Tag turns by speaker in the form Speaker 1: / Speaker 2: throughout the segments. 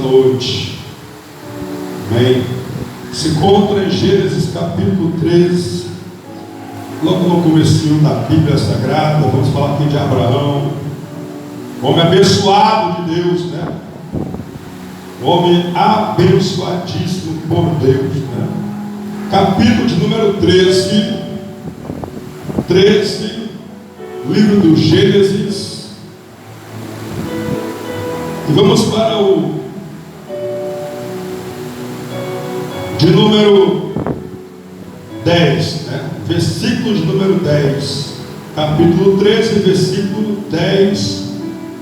Speaker 1: noite. Amém. Se encontra em Gênesis capítulo 13, logo no comecinho da Bíblia Sagrada. Vamos falar aqui de Abraão, homem abençoado de Deus, né? Homem abençoadíssimo por Deus, né? Capítulo de número 13, livro do Gênesis. E vamos para o de número 10, né? Versículo de número 10, capítulo 13, versículo 10,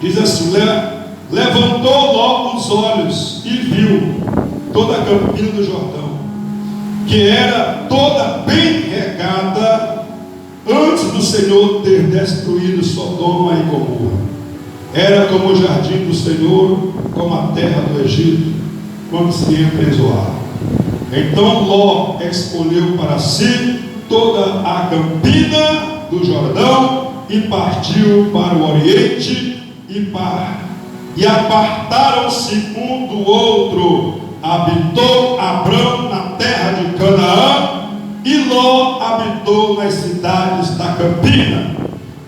Speaker 1: diz assim: levantou logo os olhos e viu toda a campina do Jordão, que era toda bem regada, antes do Senhor ter destruído Sodoma e Gomorra. Era como o jardim do Senhor, como a terra do Egito, quando se entra em Zoar. Então Ló escolheu para si toda a campina do Jordão e partiu para o Oriente e apartaram-se um do outro. Habitou Abrão na terra de Canaã, e Ló habitou nas cidades da campina,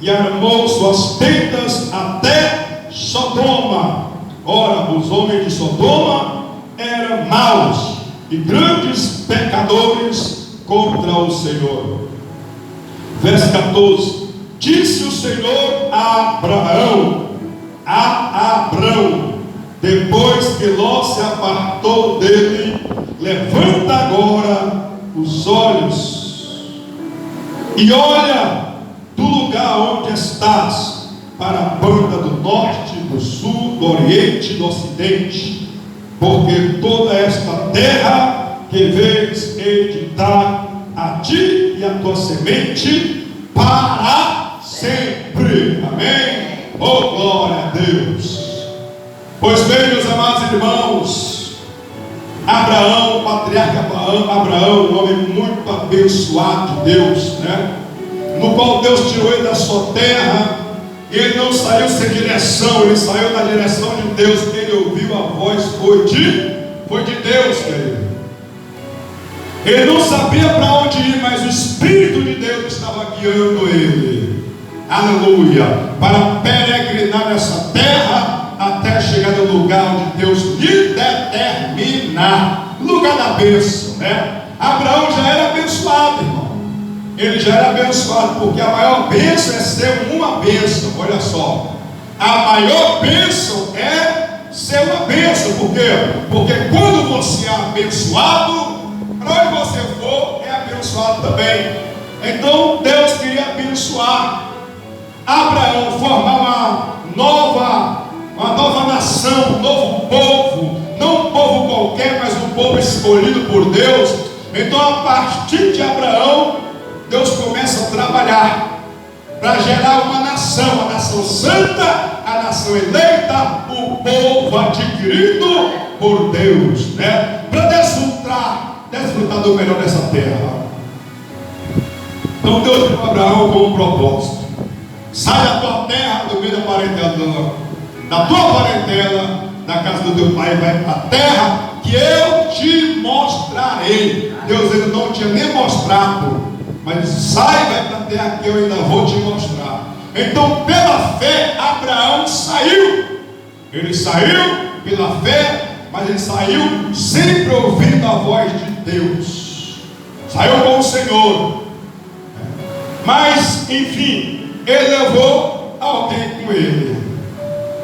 Speaker 1: e armou suas tendas até Sodoma. Ora, os homens de Sodoma eram maus e grandes pecadores contra o Senhor. Verso 14: disse o Senhor a Abrão, depois que Ló se apartou dele: levanta agora os olhos e olha do lugar onde estás, para a banda do norte, do sul, do oriente e do ocidente, porque toda esta terra que vês hei de dar a ti e a tua semente para sempre. Amém? Oh, glória a Deus! Pois bem, meus amados irmãos, Abraão, o patriarca Abraão, um homem muito abençoado de Deus, né? No qual Deus tirou ele da sua terra, e ele não saiu sem direção, ele saiu na direção de Deus. Ele ouviu a voz, foi de Deus, querido. Ele não sabia para onde ir, mas o Espírito de Deus estava guiando ele, aleluia, para peregrinar nessa terra, até chegar no lugar onde Deus lhe determinar, lugar da bênção, né? Abraão já era abençoado, irmão. Ele já era abençoado, porque a maior bênção é ser uma bênção. Olha só, a maior bênção é ser uma bênção. Por quê? Porque quando você é abençoado, para onde você for é abençoado também. Então Deus queria abençoar Abraão, formar uma nova nação, um novo povo, não um povo qualquer, mas um povo escolhido por Deus. Então, a partir de Abraão, Deus começa a trabalhar para gerar uma nação, a nação santa, a nação eleita, o povo adquirido por Deus, né? Para desfrutar do melhor dessa terra. Então Deus deu a Abraão com um propósito: sai da tua terra, do meio da tua parentela, da casa do teu pai, vai para a terra que eu te mostrarei. Deus ele não tinha nem mostrado, mas disse: sai, vai para a terra que eu ainda vou te mostrar. Então, pela fé, Abraão saiu. Ele saiu pela fé, mas ele saiu sempre ouvindo a voz de Deus. Saiu com o Senhor. Mas, enfim, ele levou alguém com ele.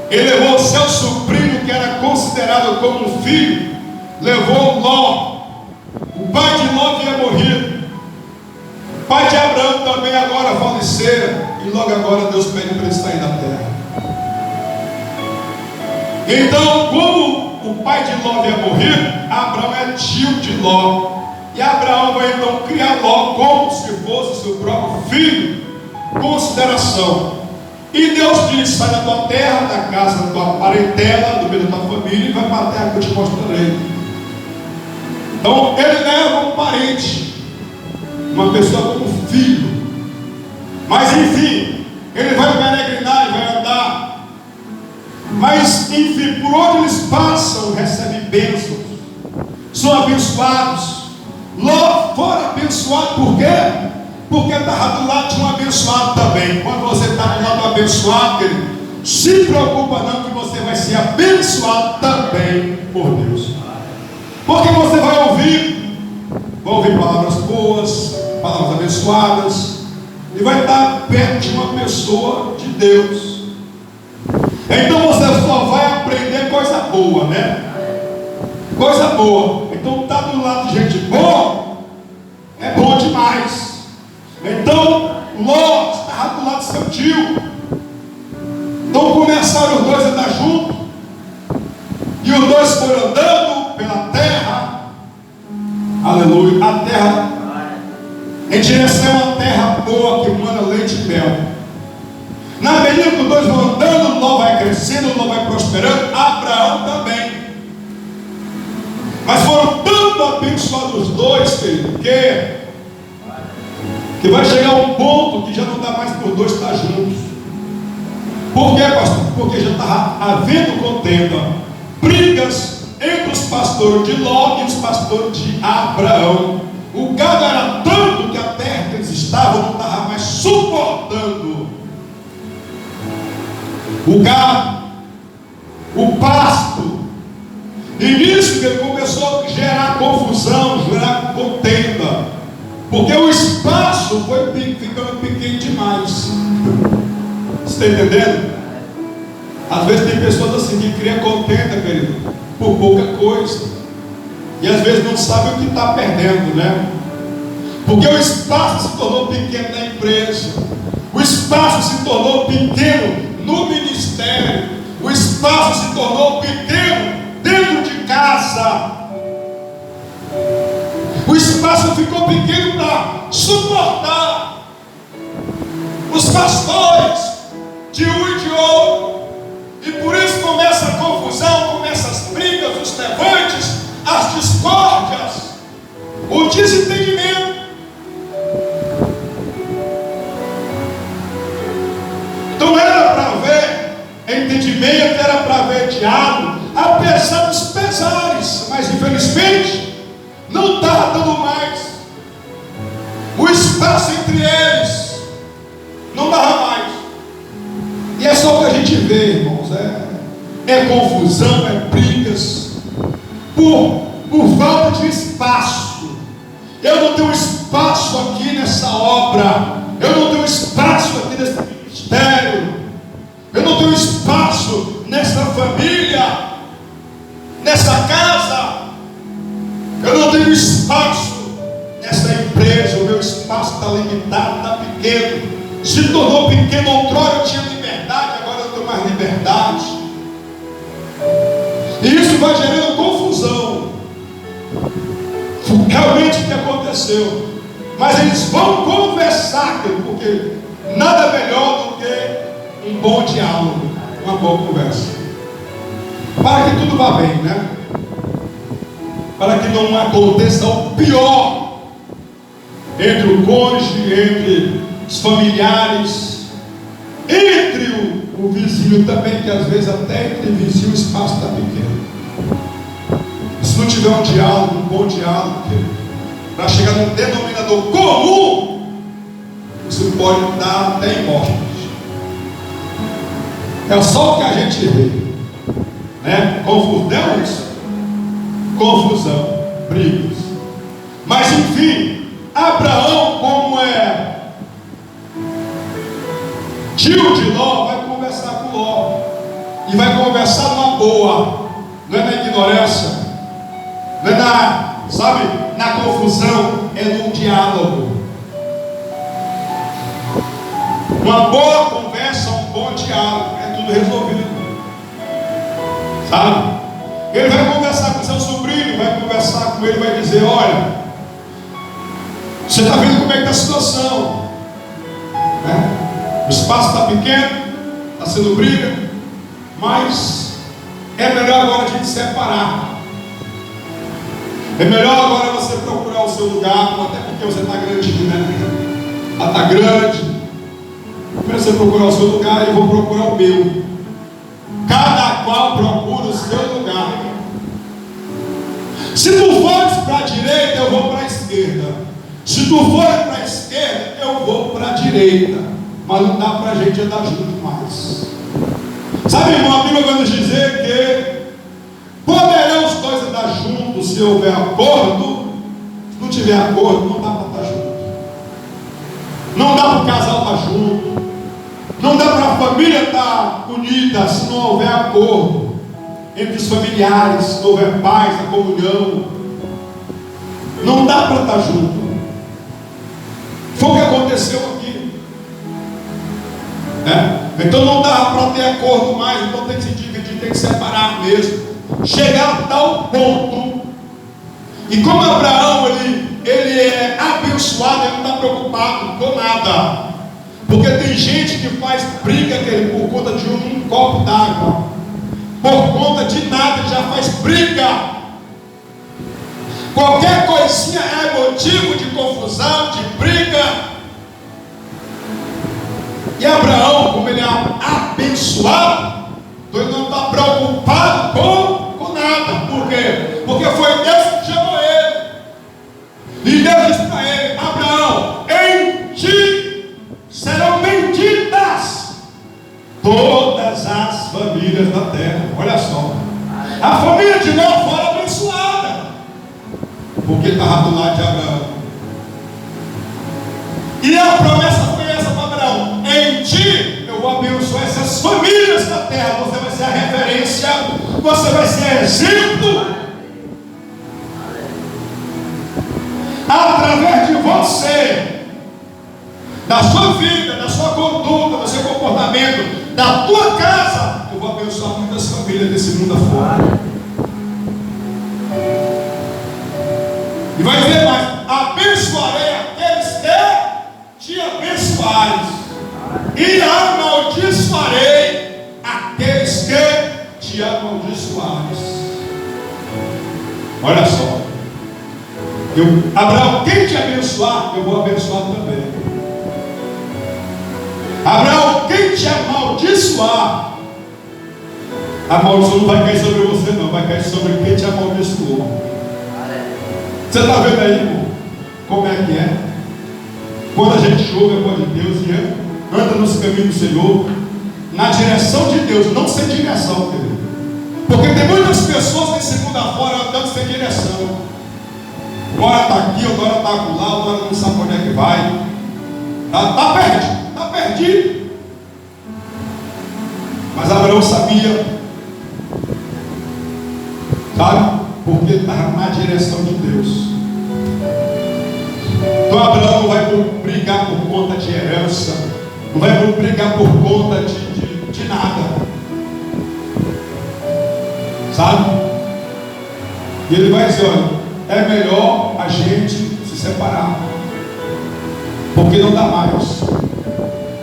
Speaker 1: Ele levou seu sobrinho, que era considerado como um filho. Levou Ló. O pai de Ló havia morrido. O pai de Abraão também agora faleceu. E logo agora Deus pede para ele sair da terra. Então, como o pai de Ló havia morrido, Abraão é tio de Ló. E Abraão vai então criar Ló como se fosse seu próprio filho. Consideração. E Deus diz: sai da tua terra, da casa da tua parentela, do meio da tua família, e vai para a terra que eu te mostrarei. Então ele leva um parente, uma pessoa como filho. Mas enfim, ele vai peregrinar e vai andar. Mas enfim, por onde eles passam, recebe bênçãos, são abençoados. Ló foi abençoado por quê? Porque estava do lado de um abençoado também. Quando você está do lado do abençoado, querido, se preocupa não, que você vai ser abençoado também por Deus. Porque você vai ouvir palavras boas, palavras abençoadas, e vai estar perto de uma pessoa de Deus. Então você só vai aprender coisa boa, né? Coisa boa. Então estar do lado de gente boa é bom demais. Então Ló estava do lado de seu tio. Então começaram os dois a andar juntos. E os dois foram andando pela terra. Aleluia. A terra em direção a uma terra boa que manda leite e mel. Na medida que os dois vão andando, Ló vai crescendo, Ló vai prosperando, Abraão também. Mas foram tanto abençoados os dois, querido, que vai chegar um ponto que já não dá mais por dois estar juntos. Por quê, pastor? Porque já está havendo contenda, brigas entre os pastores de Ló e os pastores de Abraão. O gado era tanto que a terra que eles estavam não estava mais suportando o gado, o pasto. E nisso que ele começou a gerar confusão, gerar contenda, porque o espaço foi ficando pequeno demais. Você está entendendo? Às vezes tem pessoas assim que criam contenda, querido, por pouca coisa, e às vezes não sabe o que está perdendo, né? Porque o espaço se tornou pequeno na empresa, o espaço se tornou pequeno no ministério, o espaço se tornou pequeno dentro de casa. O espaço ficou pequeno para suportar os pastores de um e de outro. E por isso começa a confusão, começam as brigas, os levantes, as discórdias, o desentendimento. Então era para ver entendimento, era para ver diálogo, apesar dos pesares, mas infelizmente não está dando mais. O espaço entre eles não dava mais. E é só o que a gente vê, irmãos. É confusão, é brigas por falta de espaço. Eu não tenho espaço aqui nessa obra, eu não tenho espaço aqui nesse ministério, eu não tenho espaço nessa família, nessa casa, eu não tenho espaço nessa empresa. O meu espaço está limitado, está pequeno, se tornou pequeno. Outrora eu tinha liberdade, agora eu não tenho mais liberdade. E isso vai gerando confusão. Realmente o que aconteceu. Mas eles vão conversar, porque nada melhor do que um bom diálogo, uma boa conversa, para que tudo vá bem, né? Para que não aconteça o pior entre o cônjuge, entre os familiares, entre o vizinho também, que às vezes até entre vizinho o espaço está pequeno. Se não tiver um diálogo, um bom diálogo, para chegar num denominador comum, você pode dar até em morte. É só o que a gente vê, né? Confusão, brigas. Mas enfim, Abraão, como é tio de Ló, vai conversar com Ló, e vai conversar numa boa, não é na ignorância, não é na confusão, é no diálogo. Uma boa conversa, um bom diálogo, é tudo resolvido, sabe? Ele vai conversar com seu sobrinho, vai conversar com ele, vai dizer: olha, você está vendo como é que está a situação, né? O espaço está pequeno, está sendo briga, mas é melhor agora a gente separar. É melhor agora você procurar o seu lugar, até porque você está grande, né? Ela está grande. Primeiro você procurar o seu lugar e eu vou procurar o meu. Cada qual procura o seu lugar. Se tu fores para a direita, eu vou para a esquerda. Se tu for para a esquerda, eu vou para a direita. Mas não dá para a gente andar junto mais. Sabe, irmão, a Bíblia vai nos dizer que poderão os dois andar juntos se houver acordo. Se não tiver acordo, não dá para estar junto. Não dá para o casal estar junto. Não dá para a família estar unida se não houver acordo entre os familiares, se não houver paz, a comunhão. Não dá para estar junto. Foi o que aconteceu aqui. Então não dá para ter acordo mais, então tem que se dividir, tem que separar mesmo. Chegar a tal ponto. E como Abraão ele é abençoado, ele não está preocupado com nada. Porque tem gente que faz briga por conta de um copo d'água. Por conta de nada, já faz briga. Qualquer coisinha é motivo de confusão, de briga. E Abraão, como ele é abençoado, então ele não está preocupado com nada. Por quê? Porque foi Deus que chamou ele. E Deus disse para ele: Abraão, em ti serão benditas todas as famílias da terra. Olha só, a família de Noé foi abençoada, porque estava do lado de Abraão. E a promessa foi essa para Abraão: em ti eu vou abençoar essas famílias da terra. Você vai ser a referência, você vai ser exemplo. Através de você, da sua vida, da sua conduta, do seu comportamento, da tua casa, eu vou abençoar muitas famílias desse mundo afora. E vai dizer mais: abençoarei aqueles que te abençoares, e amaldiçoarei aqueles que te amaldiçoares. Olha só, Abraão, quem te abençoar, eu vou abençoar também. Abraão, quem te amaldiçoar, a maldição não vai cair sobre você, não, vai cair sobre quem te amaldiçoou. Você está vendo aí, irmão, como é que é? Quando a gente ouve a voz de Deus e anda nos caminhos do Senhor, na direção de Deus, não sem direção, querido. Porque tem muitas pessoas nesse mundo afora andando sem direção. Uma hora está aqui, outra hora está lá, outra hora não sabe onde é que vai. Está perdido. Mas Abraão sabia, sabe? Porque estava na direção de Deus. Então Abraão não vai brigar por conta de herança, não vai brigar por conta de nada, sabe? E ele vai dizer: olha, é melhor a gente se separar, porque não dá mais.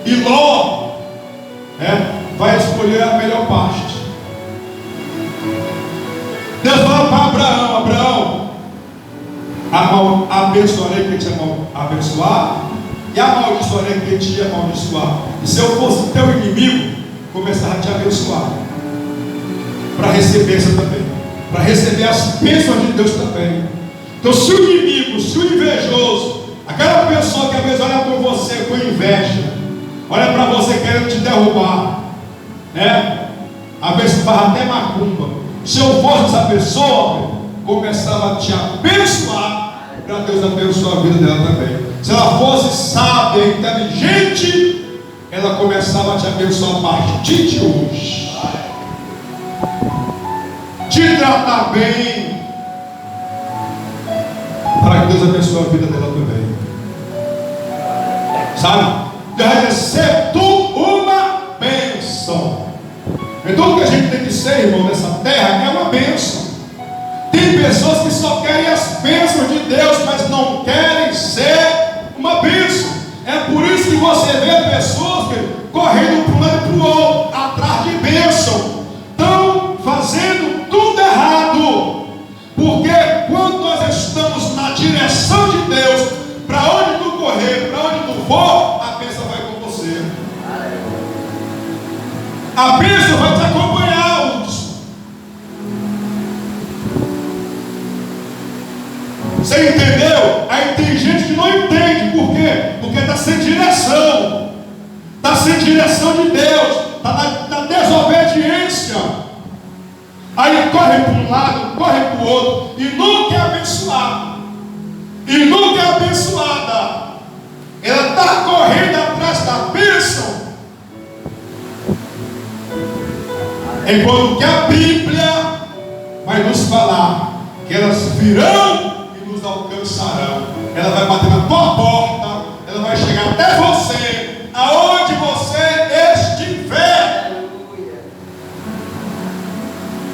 Speaker 1: E Ló vai escolher a melhor parte. Deus fala para Abraão: Abraão, abençoarei quem te abençoar, e amaldiçoarei quem te amaldiçoar. E se eu fosse teu inimigo, começar a te abençoar, para receber essa também, para receber as bênçãos de Deus também. Então, se o inimigo, se o invejoso, aquela pessoa que às vezes olha para você com inveja, olha para você querendo te derrubar, às vezes faz até macumba. Se eu fosse essa pessoa, começava a te abençoar, para Deus abençoar a vida dela também. Se ela fosse sábia, inteligente, ela começava a te abençoar a partir de hoje, te tratar bem, para que Deus abençoe a vida dela também, sabe? Deve ser tu uma bênção. Então o que a gente tem que ser, irmão, nessa terra é uma bênção. Tem pessoas que só querem as bênçãos de Deus, mas não querem ser uma bênção. É por isso que você vê pessoas correndo para um lado e para o outro, atrás de bênção, estão fazendo tudo errado. Porque quando nós estamos na direção de Deus, para onde tu correr, para onde tu for, a bênção vai com você. A bênção vai te acompanhar. Você entendeu? Aí tem gente que não entende. Por quê? Porque está sem direção. Está sem direção de Deus. Está na desobediência. Aí corre para um lado, corre para o outro. E nunca é abençoado. E nunca é abençoada. Ela está correndo atrás da bênção. Enquanto que a Bíblia vai nos falar que elas virão e nos alcançarão. Ela vai bater na tua porta, ela vai chegar até você, aonde você estiver.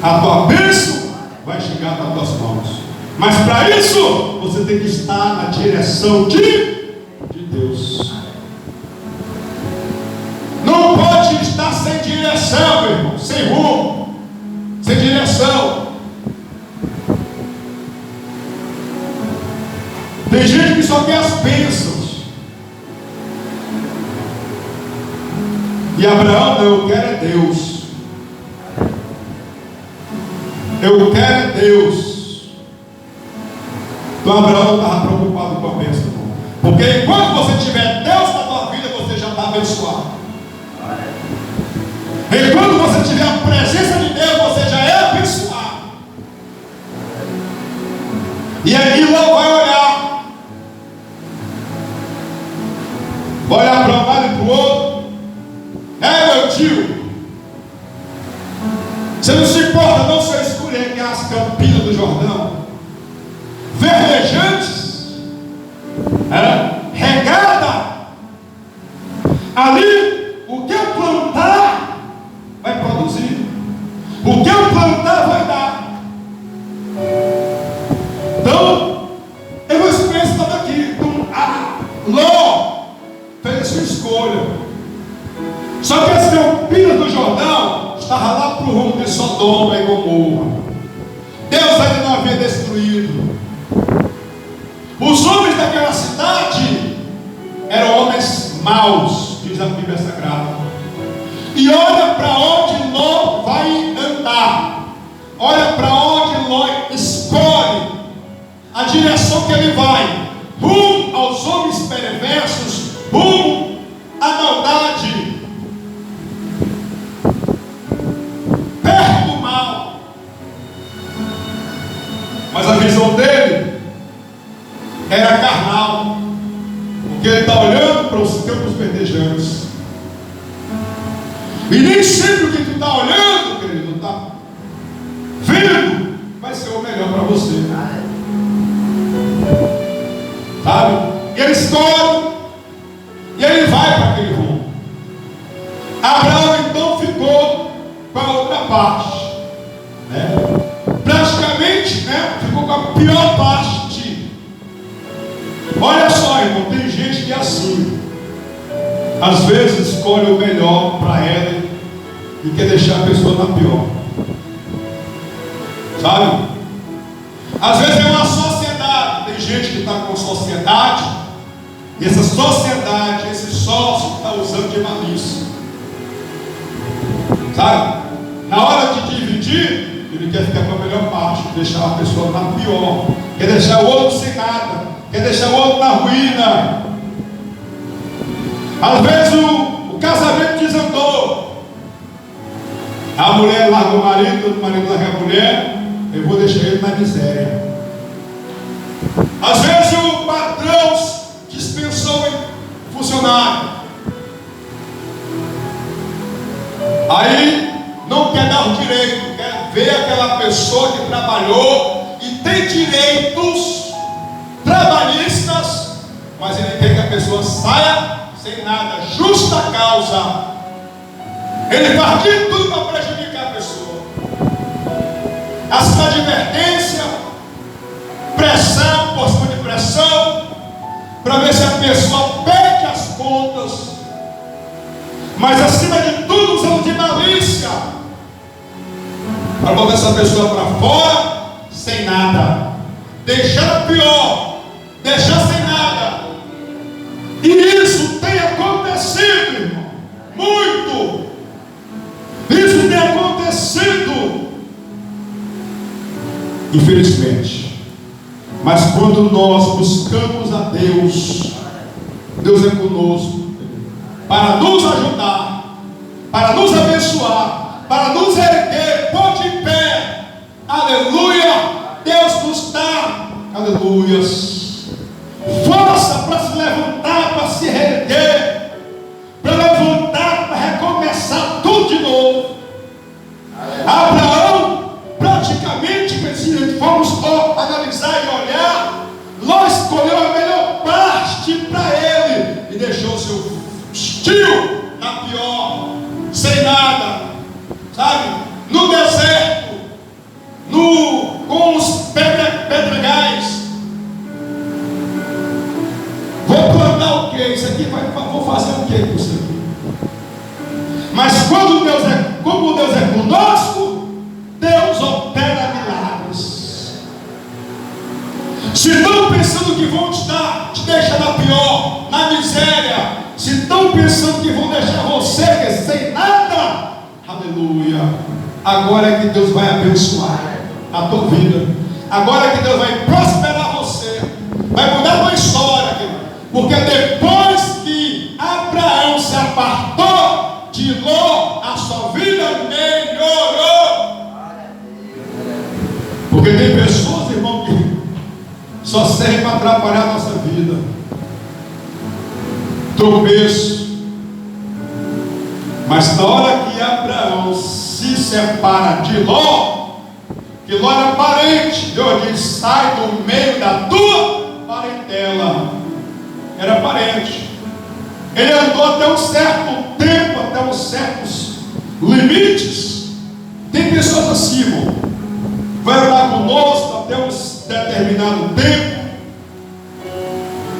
Speaker 1: A tua bênção vai chegar nas tuas mãos. Mas para isso, você tem que estar na direção de Deus. Não pode estar sem direção, meu irmão, sem rumo, sem direção. Tem gente que só quer as bênçãos. E Abraão, não, eu quero é Deus. Eu quero é Deus. Então Abraão estava preocupado com a bênção. Porque enquanto você tiver Deus na tua vida, você já está abençoado. Enquanto você tiver a presença de Deus, você já é abençoado. E aí não vai olhar. Vai olhar para um lado e para o outro. Meu tio, você não se importa não se eu escolher aqui as campinas do Jordão, verdejantes, regada. Ali, o que eu plantar vai produzir. O que eu plantar vai dar. Então, eu vou escolher esse lado aqui. Então, Ló fez a sua escolha. Só que as campinas do Jordão estavam lá para o rumo de Sodoma e Gomorra. Deus ainda não havia destruído. Os homens daquela cidade eram homens maus, diz a Bíblia Sagrada. E olha para onde Ló vai andar. Olha para onde Ló escolhe a direção que ele vai. Rumo aos homens perversos, rumo à maldade, perto do mal. Mas a visão dele era carnal, porque ele está olhando para os campos verdejantes. E nem sempre o que tu está olhando, querido, está vendo, vai ser o melhor para você. Sabe? E ele escolhe, e ele vai para aquele rumo. Abraão então ficou com a outra parte, praticamente, ficou com a pior parte. Olha só, irmão, tem gente que é assim. Às vezes escolhe o melhor para ela e quer deixar a pessoa na pior. Sabe? Às vezes é uma sociedade. Tem gente que está com sociedade, e essa sociedade, esse sócio está usando de malícia. Sabe? Na hora de dividir, ele quer ficar com a melhor parte, deixar a pessoa na pior, quer deixar o outro sem nada, quer deixar o outro na ruína. Às vezes o casamento desandou. A mulher larga o marido larga a mulher. Eu vou deixar ele na miséria. Às vezes o patrão dispensou o funcionário. Aí não quer dar o direito, quer ver aquela pessoa que trabalhou e tem direitos trabalhistas, mas ele quer que a pessoa saia sem nada, justa causa. Ele faz de tudo para prejudicar a pessoa. Acima de advertência, pressão, por cima de pressão, para ver se a pessoa perde as contas. Mas acima de tudo, usando de malícia, para botar essa pessoa para fora, sem nada, deixar pior, deixar sem nada. E isso tem acontecido, irmão, muito. Isso tem acontecido, infelizmente. Mas quando nós buscamos a Deus, Deus é conosco, para nos ajudar, para nos abençoar, para nos erguer, pôr de pé. Aleluia! Deus nos dá, aleluias, força para se levantar, para se reerguer, para levantar, para recomeçar tudo de novo. Abraão, praticamente, se formos analisar e olhar, Ló escolheu a melhor parte para ele e deixou seu tio na pior, sem nada, sabe, no deserto, com os pedregais. Vou plantar o que? Isso aqui vou fazer o que com isso aqui? Mas como Deus é conosco, Deus opera milagres. Se estão pensando que vão te deixar na pior, na miséria, se estão pensando que vão deixar você sem nada, aleluia, agora é que Deus vai abençoar a tua vida, agora é que Deus vai prosperar você, vai mudar a tua história, porque depois que Abraão se apartou de Ló, a sua vida melhorou. Porque tem pessoas, irmão, que só servem para atrapalhar a nossa vida. Tropeço. Mas na hora que Abraão se separa de Ló, que Ló era parente, Deus diz: sai do meio da tua parentela. Era parente. Ele andou até um certo tempo, até uns certos limites. Tem pessoas assim, irmão, vai andar conosco até um determinado tempo,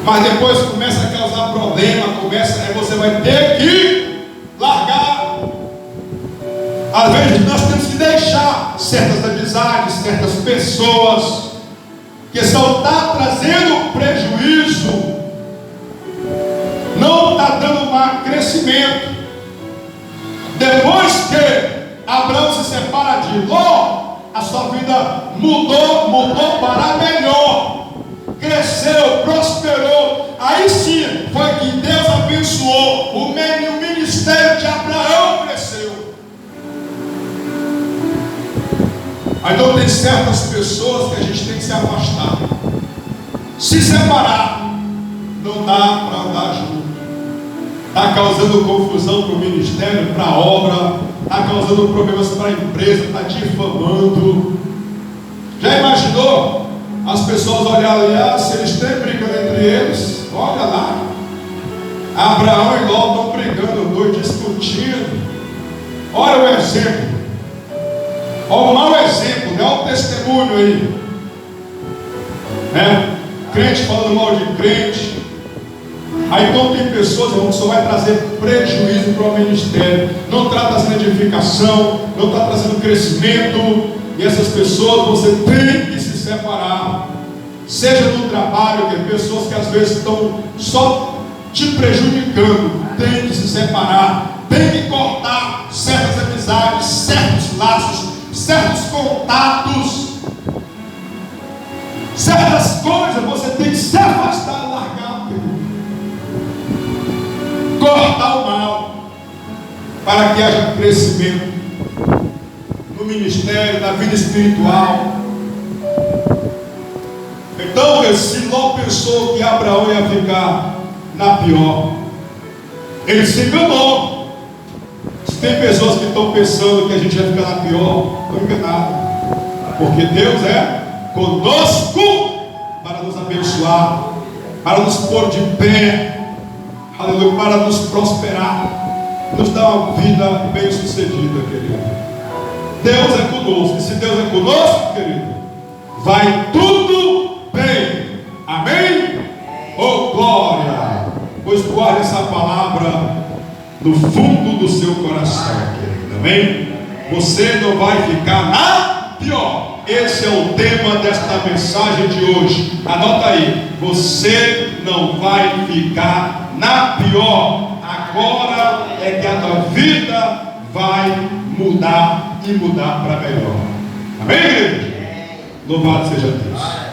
Speaker 1: mas depois começa a causar problema, aí você vai ter que largar. Às vezes nós temos que deixar certas amizades, certas pessoas que só estão trazendo prejuízo, não está dando mais crescimento. Depois que Abraão se separa de Ló, a sua vida mudou para melhor, cresceu, prosperou. Aí sim foi que Deus abençoou, o ministério de Abraão cresceu. Então tem certas pessoas que a gente tem que se afastar, se separar. Não dá para andar junto. Está causando confusão para o ministério, para a obra, está causando problemas para a empresa, está difamando. Já imaginou as pessoas olharem, se eles têm brigando entre eles? Olha lá, Abraão e Ló estão brigando, dois discutindo. Olha o exemplo, olha o mau exemplo, olha o testemunho aí, né? Crente falando mal de crente. Aí então tem pessoas, irmão, que só vai trazer prejuízo para o ministério, não está trazendo edificação, não está trazendo crescimento. E essas pessoas você tem que se separar, seja no trabalho, que é pessoas que às vezes estão só te prejudicando. Tem que se separar, tem que cortar certas amizades, certos laços, certos contatos, certas coisas você tem que se afastar, largar, cortar o mal, para que haja crescimento no ministério, na vida espiritual. Então, se Ló pensou que Abraão ia ficar na pior, ele se enganou. Se tem pessoas que estão pensando que a gente vai ficar na pior, estão enganados, porque Deus é conosco para nos abençoar, para nos pôr de pé, aleluia, para nos prosperar, nos dar uma vida bem sucedida, querido. Deus é conosco, e se Deus é conosco, querido, vai tudo bem. Amém? Oh glória! Pois guarde essa palavra no fundo do seu coração, querido. Amém? Você não vai ficar na pior. Esse é o tema desta mensagem de hoje. Anota aí: você não vai ficar na pior. Agora é que a tua vida vai mudar e mudar para melhor. Amém, igreja? Louvado seja Deus.